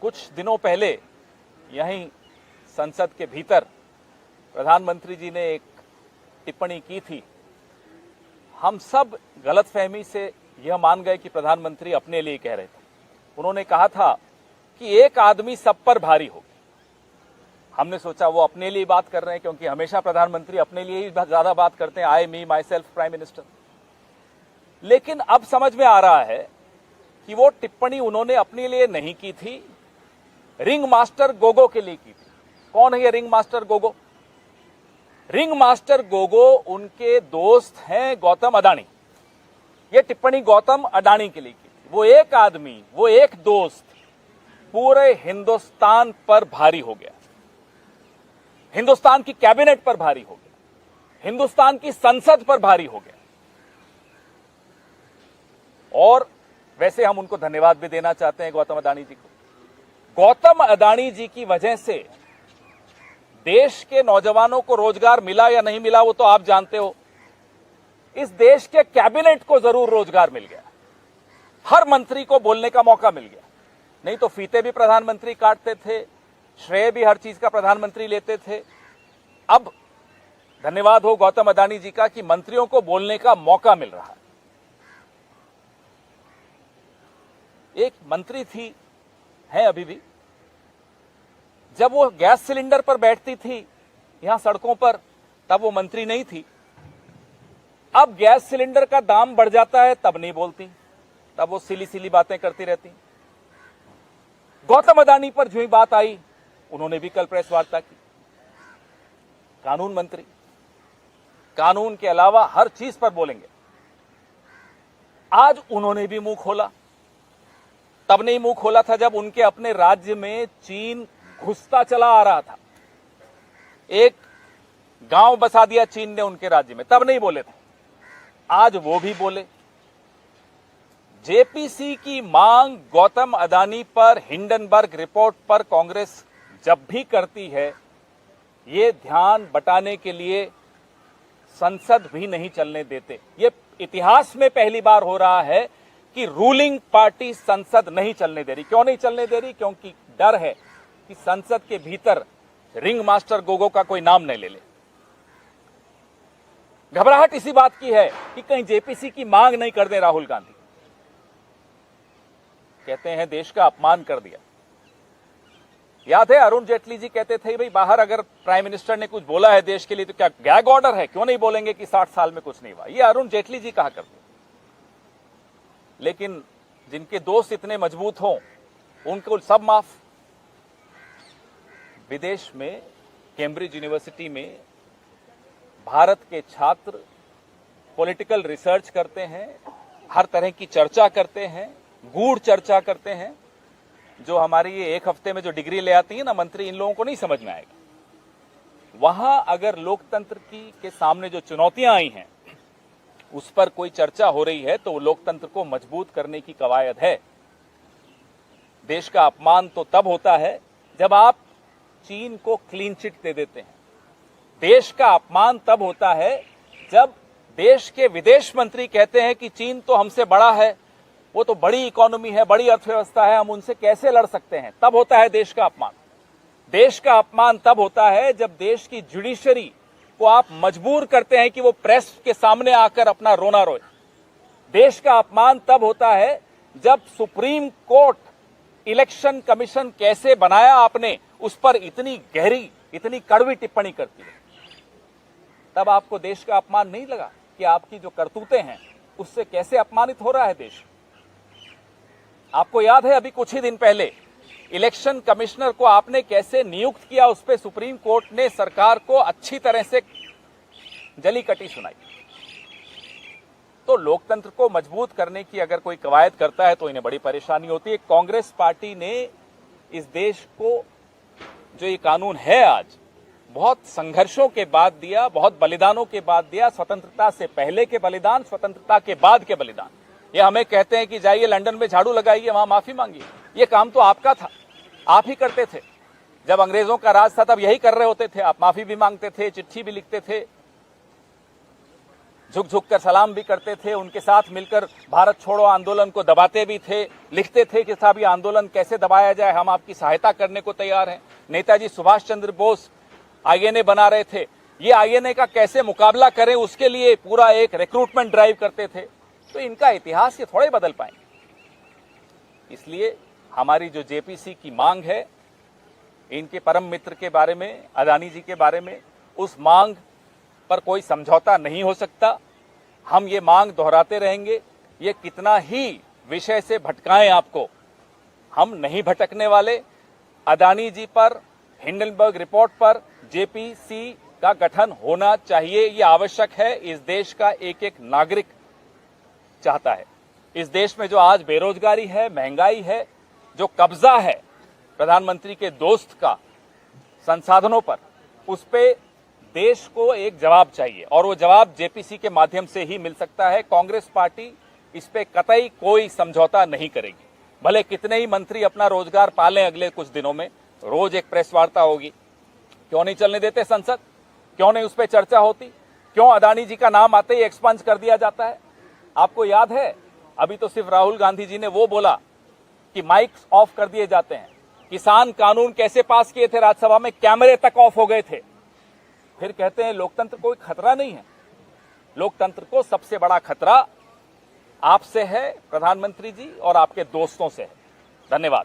कुछ दिनों पहले यहीं संसद के भीतर प्रधानमंत्री जी ने एक टिप्पणी की थी। हम सब गलतफहमी से यह मान गए कि प्रधानमंत्री अपने लिए कह रहे थे। उन्होंने कहा था कि एक आदमी सब पर भारी हो। हमने सोचा वो अपने लिए बात कर रहे हैं, क्योंकि हमेशा प्रधानमंत्री अपने लिए ही ज्यादा बात करते हैं, आई मी माई सेल्फ प्राइम मिनिस्टर। लेकिन अब समझ में आ रहा है कि वो टिप्पणी उन्होंने अपने लिए नहीं की थी, रिंग मास्टर गोगो के लिए की थी। कौन है ये ring master Gogo? Ring master Gogo उनके दोस्त हैं गौतम अडानी। ये टिप्पणी गौतम अडानी के लिए की थी। वो एक आदमी, वो एक दोस्त पूरे हिंदुस्तान पर भारी हो गया, हिंदुस्तान की कैबिनेट पर भारी हो गया, हिंदुस्तान की संसद पर भारी हो गया। और वैसे हम उनको धन्यवाद भी देना चाहते हैं गौतम अडानी जी को। गौतम अडानी जी की वजह से देश के नौजवानों को रोजगार मिला या नहीं मिला वो तो आप जानते हो। इस देश के कैबिनेट को जरूर रोजगार मिल गया, हर मंत्री को बोलने का मौका मिल गया। नहीं तो फीते भी प्रधानमंत्री काटते थे, श्रेय भी हर चीज का प्रधानमंत्री लेते थे। अब धन्यवाद हो गौतम अडानी जी का कि मंत्रियों को बोलने का मौका मिल रहा है। एक मंत्री थी, है अभी भी, जब वो गैस सिलेंडर पर बैठती थी यहां सड़कों पर, तब वो मंत्री नहीं थी। अब गैस सिलेंडर का दाम बढ़ जाता है तब नहीं बोलती, तब वो सिली सिली बातें करती रहती। गौतम अडानी पर जो ही बात आई उन्होंने भी कल प्रेस वार्ता की। कानून मंत्री, कानून के अलावा हर चीज पर बोलेंगे। आज उन्होंने भी मुंह खोला। तब नहीं मुंह खोला था जब उनके अपने राज्य में चीन घुसता चला आ रहा था। एक गांव बसा दिया चीन ने उनके राज्य में, तब नहीं बोले थे। आज वो भी बोले। जेपीसी की मांग गौतम अडानी पर, हिंडनबर्ग रिपोर्ट पर कांग्रेस जब भी करती है, ये ध्यान बटाने के लिए संसद भी नहीं चलने देते। ये इतिहास में पहली बार हो रहा है कि रूलिंग पार्टी संसद नहीं चलने दे रही। क्यों नहीं चलने दे रही? क्योंकि डर है कि संसद के भीतर रिंग मास्टर गोगो का कोई नाम नहीं ले ले। घबराहट इसी बात की है कि कहीं जेपीसी की मांग नहीं कर दे राहुल गांधी। कहते हैं देश का अपमान कर दिया। याद है अरुण जेटली जी कहते थे भाई बाहर अगर प्राइम मिनिस्टर ने कुछ बोला है देश के लिए तो क्या गैग ऑर्डर है, क्यों नहीं बोलेंगे कि 60 साल में कुछ नहीं हुआ। ये अरुण जेटली जी कहा करते। लेकिन जिनके दोस्त इतने मजबूत हों उनको सब माफ। विदेश में कैम्ब्रिज यूनिवर्सिटी में भारत के छात्र पॉलिटिकल रिसर्च करते हैं, हर तरह की चर्चा करते हैं, गूढ़ चर्चा करते हैं। जो हमारी ये एक हफ्ते में जो डिग्री ले आती है ना मंत्री, इन लोगों को नहीं समझ में आएगा। वहां अगर लोकतंत्र के सामने जो चुनौतियां आई हैं उस पर कोई चर्चा हो रही है तो लोकतंत्र को मजबूत करने की कवायद है। देश का अपमान तो तब होता है जब आप चीन को क्लीन चिट दे देते हैं। देश का अपमान तब होता है जब देश के विदेश मंत्री कहते हैं कि चीन तो हमसे बड़ा है, वो तो बड़ी इकोनॉमी है, बड़ी अर्थव्यवस्था है, हम उनसे कैसे लड़ सकते हैं। तब होता है देश का अपमान। देश का अपमान तब होता है जब देश की जुडिशरी को आप मजबूर करते हैं कि वो प्रेस के सामने आकर अपना रोना रोए। देश का अपमान तब होता है जब सुप्रीम कोर्ट इलेक्शन कमीशन कैसे बनाया आपने उस पर इतनी गहरी, इतनी कड़वी टिप्पणी करती है। तब आपको देश का अपमान नहीं लगा कि आपकी जो करतूतें हैं उससे कैसे अपमानित हो रहा है देश। आपको याद है अभी कुछ ही दिन पहले इलेक्शन कमिश्नर को आपने कैसे नियुक्त किया, उस पर सुप्रीम कोर्ट ने सरकार को अच्छी तरह से जली कटी सुनाई। तो लोकतंत्र को मजबूत करने की अगर कोई कवायद करता है तो इन्हें बड़ी परेशानी होती है। कांग्रेस पार्टी ने इस देश को जो ये कानून है आज बहुत संघर्षों के बाद दिया, बहुत बलिदानों के बाद दिया। स्वतंत्रता से पहले के बलिदान, स्वतंत्रता के बाद के बलिदान। ये हमें कहते हैं कि जाइए लंदन में झाड़ू लगाइए, वहां माफी मांगिए। ये काम तो आपका था, आप ही करते थे। जब अंग्रेजों का राज था तब यही कर रहे होते थे आप। माफी भी मांगते थे, चिट्ठी भी लिखते थे। झुक झुक कर सलाम भी करते थे, उनके साथ मिलकर भारत छोड़ो आंदोलन को दबाते भी थे, लिखते थे कि साहब ये आंदोलन कैसे दबाया जाए, हम आपकी सहायता करने को तैयार हैं। नेताजी सुभाष चंद्र बोस आईएनए बना रहे थे, ये आईएनए का कैसे मुकाबला करें उसके लिए पूरा एक रिक्रूटमेंट ड्राइव करते थे। तो इनका इतिहास ये थोड़े बदल पाएंगे। इसलिए हमारी जो जेपीसी की मांग है, इनके परम मित्र के बारे में, अदानी जी के बारे में, उस मांग पर कोई समझौता नहीं हो सकता। हम ये मांग दोहराते रहेंगे। ये कितना ही विषय से भटकाएं आपको, हम नहीं भटकने वाले। अदानी जी पर, हिंडनबर्ग रिपोर्ट पर जेपीसी का गठन होना चाहिए, ये आवश्यक है। इस देश का एक एक नागरिक चाहता है। इस देश में जो आज बेरोजगारी है, महंगाई है, जो कब्जा है प्रधानमंत्री के दोस्त का संसाधनों पर, उस पे देश को एक जवाब चाहिए और वो जवाब जेपीसी के माध्यम से ही मिल सकता है। कांग्रेस पार्टी इस पे कतई कोई समझौता नहीं करेगी। भले कितने ही मंत्री अपना रोजगार पालें, अगले कुछ दिनों में रोज एक प्रेस वार्ता होगी। क्यों नहीं चलने देते संसद? क्यों नहीं उस पर चर्चा होती? क्यों अदानी जी का नाम आते ही एक्सपंज कर दिया जाता है? आपको याद है, अभी तो सिर्फ राहुल गांधी जी ने वो बोला कि माइक्स ऑफ कर दिए जाते हैं। किसान कानून कैसे पास किए थे राज्यसभा में, कैमरे तक ऑफ हो गए थे। फिर कहते हैं लोकतंत्र कोई खतरा नहीं है। लोकतंत्र को सबसे बड़ा खतरा आपसे है प्रधानमंत्री जी, और आपके दोस्तों से है। धन्यवाद।